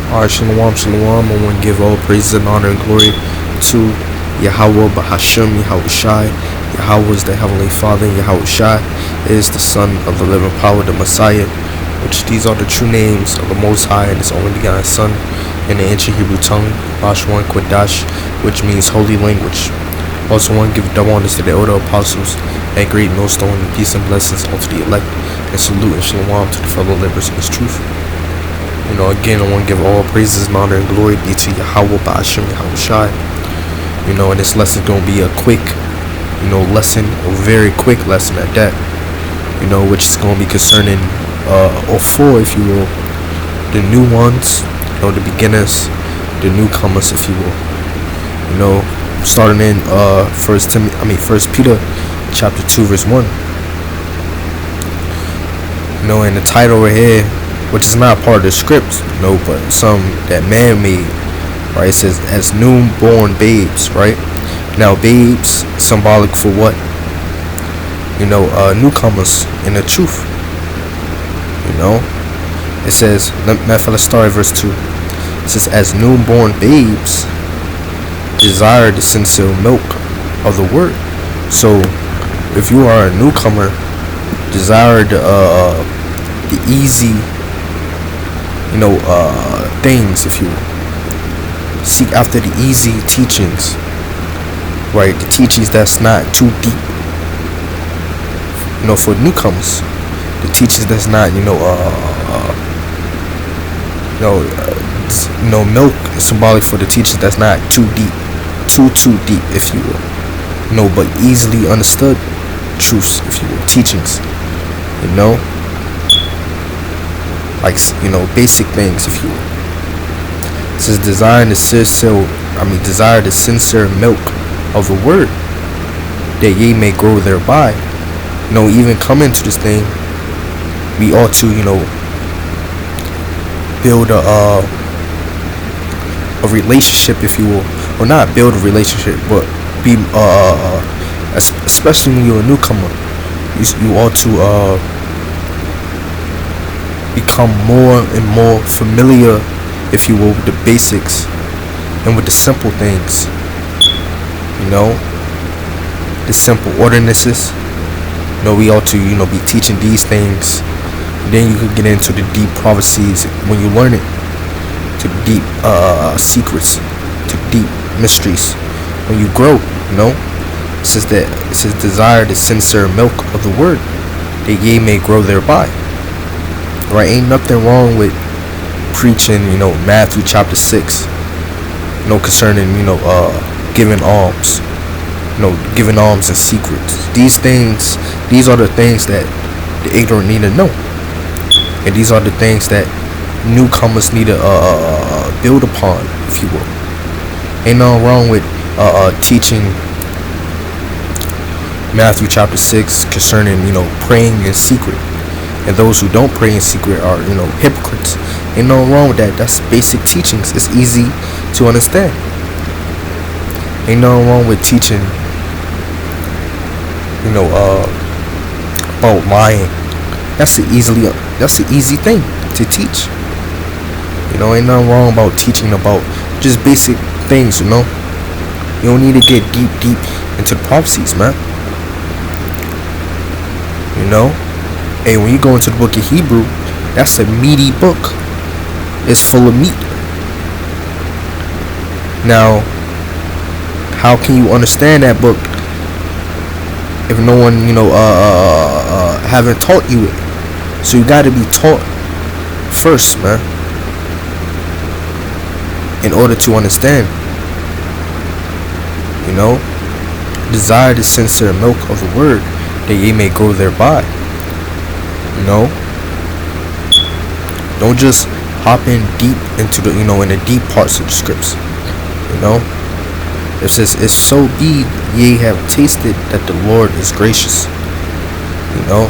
Alright, Shalom, Shalom. I want to give all praises and honor and glory to Yahweh Bahashem, Yahweh Shai. Yahweh is the Heavenly Father, and Yahweh Shai is the Son of the living power, the Messiah, which these are the true names of the Most High and His only begotten Son in the ancient Hebrew tongue, Bashwan Kodash, which means holy language. Also want to give double honors to the elder apostles and great millstone and peace and blessings unto the elect, and salute and shalom to the fellow laborers in His truth. Again, I want to give all praises and honor and glory be to Yahweh Ba'ashem, Yahweh Shai. And this lesson is going to be a quick, lesson, a very quick lesson at that, which is going to be concerning, or for, if you will, the new ones, the beginners, the newcomers, if you will. Starting in First Peter, chapter 2, verse 1. And the title right here, which is not part of the script, but some that man made, right? It says, as newborn babes, right? Now, babes, symbolic for what? Newcomers in the truth. It says, let's start at verse 2. It says, as newborn babes, desire the sincere milk of the word. So, if you are a newcomer, desire the easy, things, if you will. Seek after the easy teachings, right? The teachings that's not too deep, for newcomers. The teachings that's not, milk is symbolic for the teachings that's not too deep, too deep, if you will. But easily understood truths, if you will, teachings, like, basic things, if you will. It says, desire the sincere milk of the word, that ye may grow thereby. Even come into this thing, we ought to, build a relationship, if you will, or not build a relationship, but be, especially when you're a newcomer, you ought to become more and more familiar, if you will, with the basics and with the simple things, the simple ordinances. We ought to, be teaching these things. Then you could get into the deep prophecies when you learn it, to the deep secrets, to deep mysteries when you grow. It says desire the sincere milk of the word, that ye may grow thereby. Right? Ain't nothing wrong with preaching, Matthew chapter 6, concerning, giving alms, giving alms in secret. These are the things that the ignorant need to know. And these are the things that newcomers need to build upon, if you will. Ain't nothing wrong with teaching Matthew chapter 6 concerning, praying in secret. And those who don't pray in secret are, hypocrites. Ain't nothing wrong with that. That's basic teachings. It's easy to understand. Ain't nothing wrong with teaching, about lying. That's an easy thing to teach. Ain't nothing wrong about teaching about just basic things, You don't need to get deep into the prophecies, man. Hey, when you go into the book of Hebrew, that's a meaty book. It's full of meat. Now, how can you understand that book if no one, haven't taught you it? So you got to be taught first, man, in order to understand. Desire the sincere milk of the word, that ye may grow thereby. Don't just hop in deep into the, in the deep parts of the scripts. It says, if so be ye have tasted that the Lord is gracious. In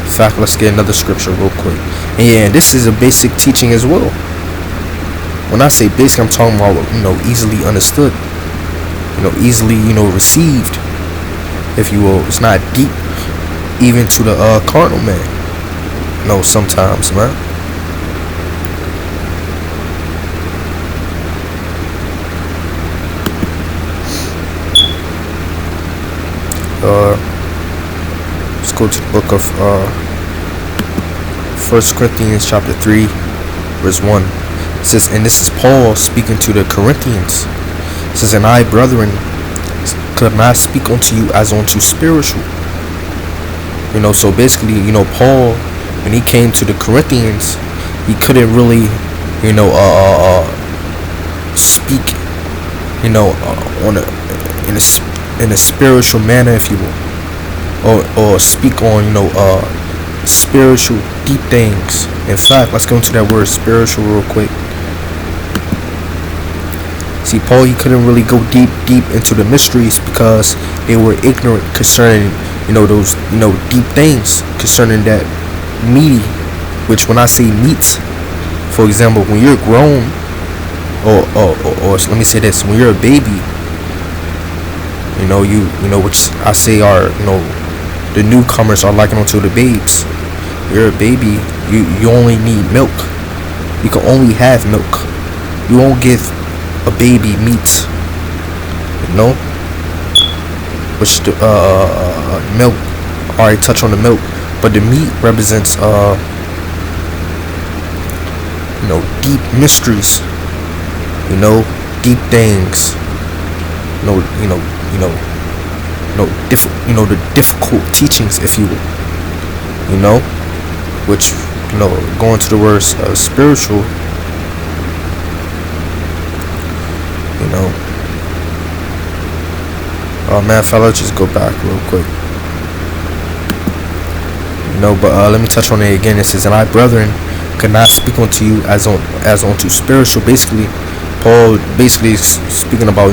fact, let's get another scripture real quick. And this is a basic teaching as well. When I say basic, I'm talking about, easily understood. Easily, received, if you will. It's not deep, even to the carnal man. Sometimes, man. let's go to the book of 1 Corinthians chapter 3 verse 1. It says, and this is Paul speaking to the Corinthians. It says, and I, brethren, could not speak unto you as unto spiritual. So basically, Paul, when he came to the Corinthians, he couldn't really, speak, on in a spiritual manner, if you will, or speak on, spiritual deep things. In fact, let's go into that word spiritual real quick. See, Paul, he couldn't really go deep into the mysteries because they were ignorant concerning, those, deep things concerning that meaty, which when I say meat, for example, when you're grown, or let me say this, when you're a baby, which I say are, the newcomers are likened unto the babes. You're a baby, you only need milk. You can only have milk. You won't give a baby meat, which the milk. Alright, touch on the milk, but the meat represents deep mysteries, deep things, the difficult teachings, if you will, which, going to the words spiritual, oh man, fella, just go back real quick, but let me touch on it again. It says, and I, brethren, could not speak unto you as unto spiritual. Basically, Paul basically speaking about,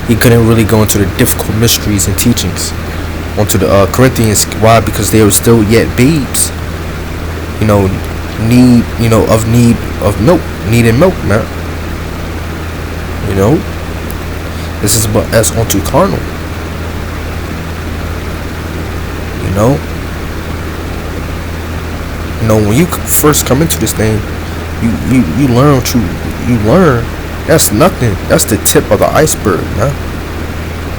he couldn't really go into the difficult mysteries and teachings onto the Corinthians. Why? Because they were still yet babes, need of milk, needing milk, man. This is but as unto carnal, when you first come into this thing, you learn what you learn. That's nothing. That's the tip of the iceberg, man.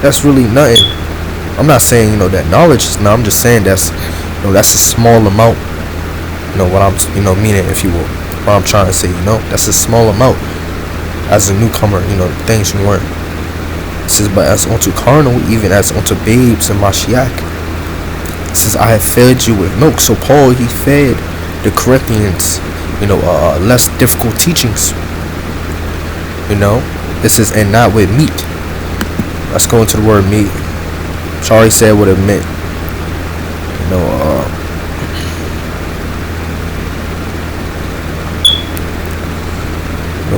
That's really nothing. I'm not saying, that knowledge is not. I'm just saying that's a small amount. What I'm meaning, if you will. What I'm trying to say, that's a small amount as a newcomer, things you learn. It says, but as unto carnal, even as unto babes in Mashiach. It says, I have fed you with milk. So Paul, he fed the Corinthians, less difficult teachings. It says, and not with meat. Let's go into the word meat. Which I already said what it meant.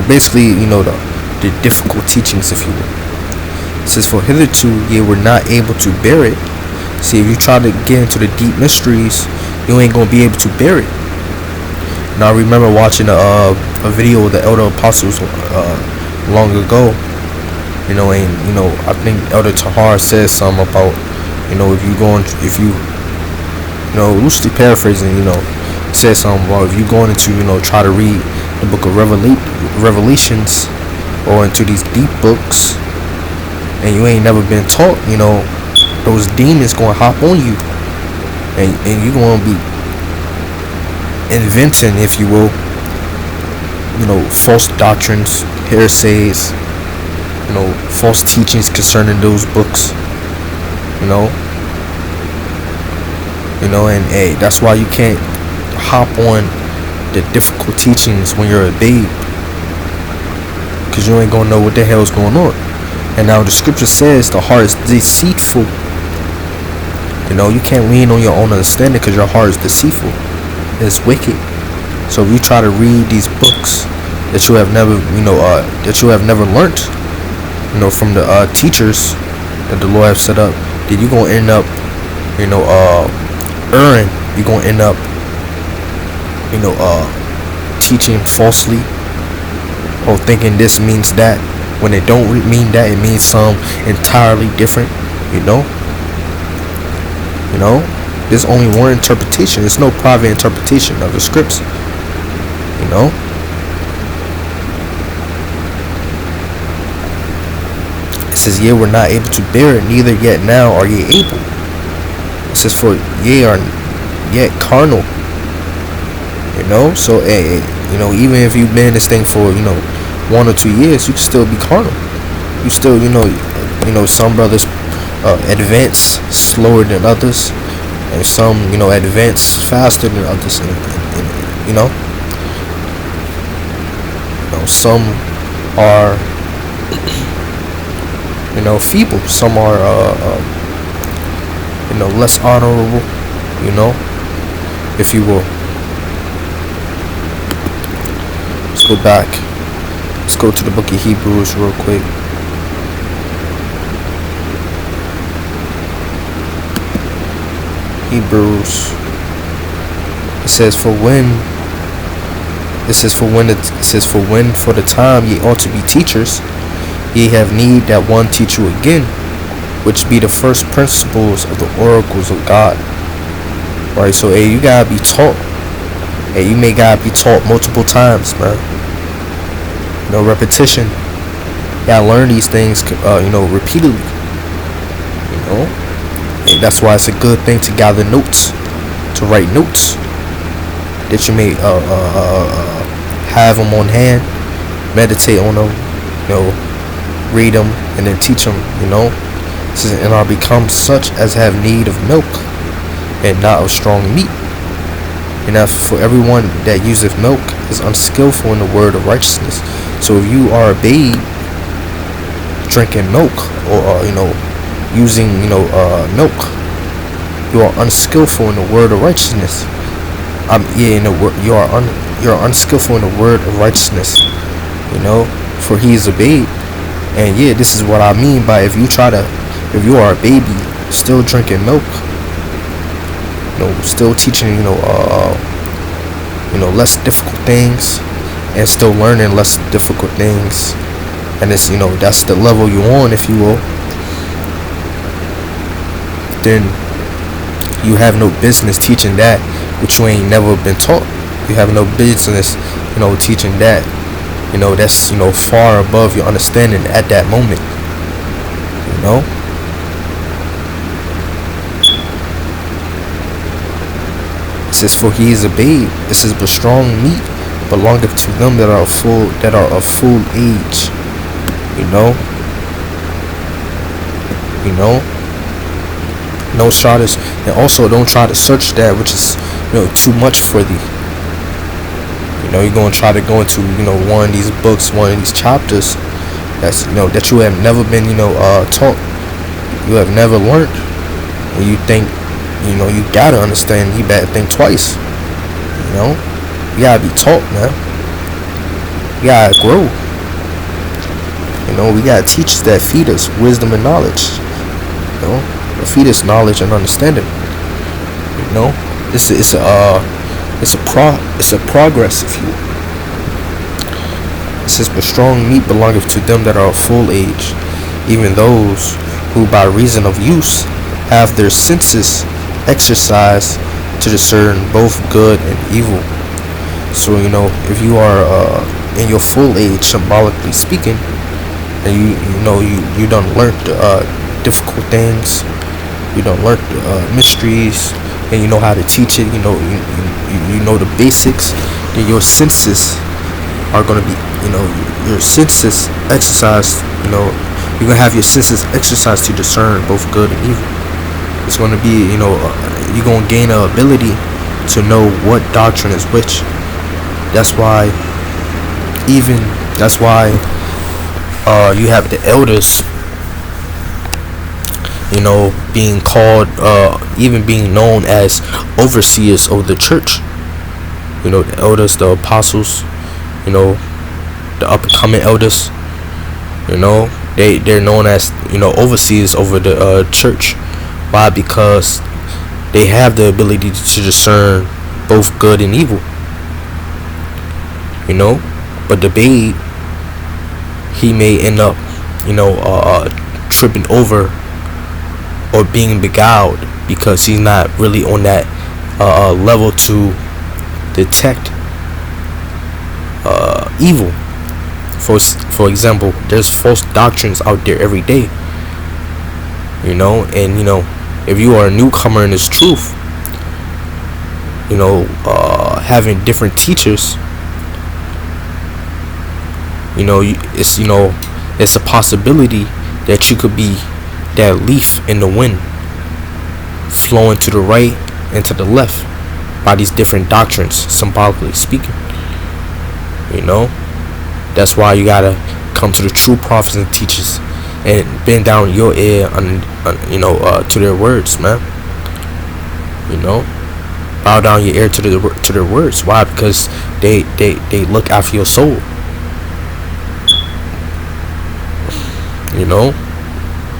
Basically, the difficult teachings, if you will. It says, for hitherto ye were not able to bear it. See, if you try to get into the deep mysteries, you ain't gonna be able to bear it. Now, I remember watching a video of the elder apostles long ago. I think Elder Tahar said something about, loosely paraphrasing, said something about if you going into, try to read the book of Revelations or into these deep books, and you ain't never been taught, those demons gonna hop on you, and you gonna be inventing, if you will, false doctrines, heresies, false teachings concerning those books, and hey, that's why you can't hop on the difficult teachings when you're a babe, because you ain't gonna know what the hell's going on. And now the scripture says the heart is deceitful. You can't lean on your own understanding because your heart is deceitful. It's wicked. So if you try to read these books that you have never, learned, from the teachers that the Lord have set up, then you're gonna end up, erring. You're gonna end up, teaching falsely or thinking this means that when it don't mean that. It means something entirely different. There's only one interpretation. There's no private interpretation of the scripts. It says, ye were not able to bear it, neither yet now are ye able. says, for ye are yet carnal. So even if you've been in this thing for 1 or 2 years, you can still be carnal. You still some brothers advance slower than others, and some advance faster than others, and some are feeble, some are less honorable, if you will. Let's go back. Let's go to the book of Hebrews real quick. Hebrews. It says, for the time ye ought to be teachers, ye have need that one teach you again, which be the first principles of the oracles of God. Right, so you gotta be taught. You may gotta be taught multiple times, man. Repetition. You gotta learn these things, repeatedly. And that's why it's a good thing to gather notes, to write notes that you may have them on hand, meditate on them, read them, and then teach them. It says, and are become such as have need of milk, and not of strong meat. And that for everyone that useth milk is unskillful in the word of righteousness. So if you are a babe drinking milk, or using milk, you are unskillful in the word of righteousness. You're unskillful in the word of righteousness. For he is a babe. And this is what I mean by if you are a baby still drinking milk, still teaching less difficult things, and still learning less difficult things, and it's that's the level you're on, if you will, then you have no business teaching that which you ain't never been taught. You have no business teaching that that's far above your understanding at that moment. It says, for he is a babe. It says, but strong meat belongeth to them that are of full age. No shortage, and also don't try to search that which is too much for thee. You're gonna try to go into one of these books, one of these chapters that's that you have never been taught, you have never learned, and you think you gotta understand. You better think twice. You gotta be taught, man. You gotta grow. We gotta teach that feed us wisdom and knowledge. That feed us knowledge and understanding. It's a progress, if you will. It says, but strong meat belongeth to them that are of full age, even those who by reason of use have their senses exercised to discern both good and evil. So if you are in your full age, symbolically speaking, and you done learned difficult things, you done learned mysteries, and you know how to teach it, you know the basics, then your senses are going to be your senses exercised. You're going to have your senses exercised to discern both good and evil. It's going to be you're going to gain an ability to know what doctrine is which. That's why you have the elders being called, even being known as overseers of the church. The elders, the apostles, the up and coming elders, they're known as overseers over the church. Why? Because they have the ability to discern both good and evil. But the babe, he may end up tripping over or being beguiled because he's not really on that level to detect evil. For example, there's false doctrines out there every day, and if you are a newcomer in this truth, having different teachers, it's a possibility that you could be that leaf in the wind, flowing to the right and to the left by these different doctrines, symbolically speaking. That's why you gotta come to the true prophets and teachers and bend down your ear to their words, man. Bow down your ear to their words. Why? Because they look after your soul.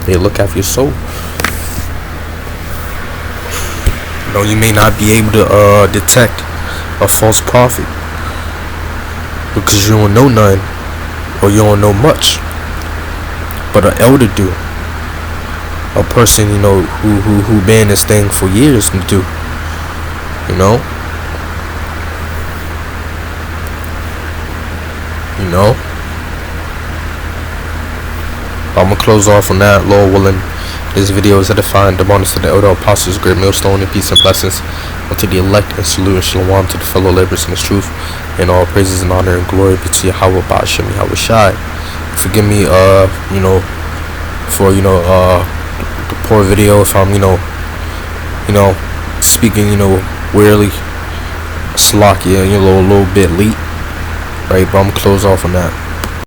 They look after your soul. You may not be able to detect a false prophet because you don't know none, or you don't know much, but an elder do. A person who been in this thing for years do. I'm gonna close off on that. Lord willing, this video is edifying. The bonus to the elder apostles, great millstone, and peace and blessings unto the elect, and salute and shalom to the fellow laborers in this truth. And all praises and honor and glory be to Yahweh Ba'ashem Yahweh Shai. Forgive me, for the poor video, if I'm speaking wearily, slacky, a little bit late, right? But I'm gonna close off on that.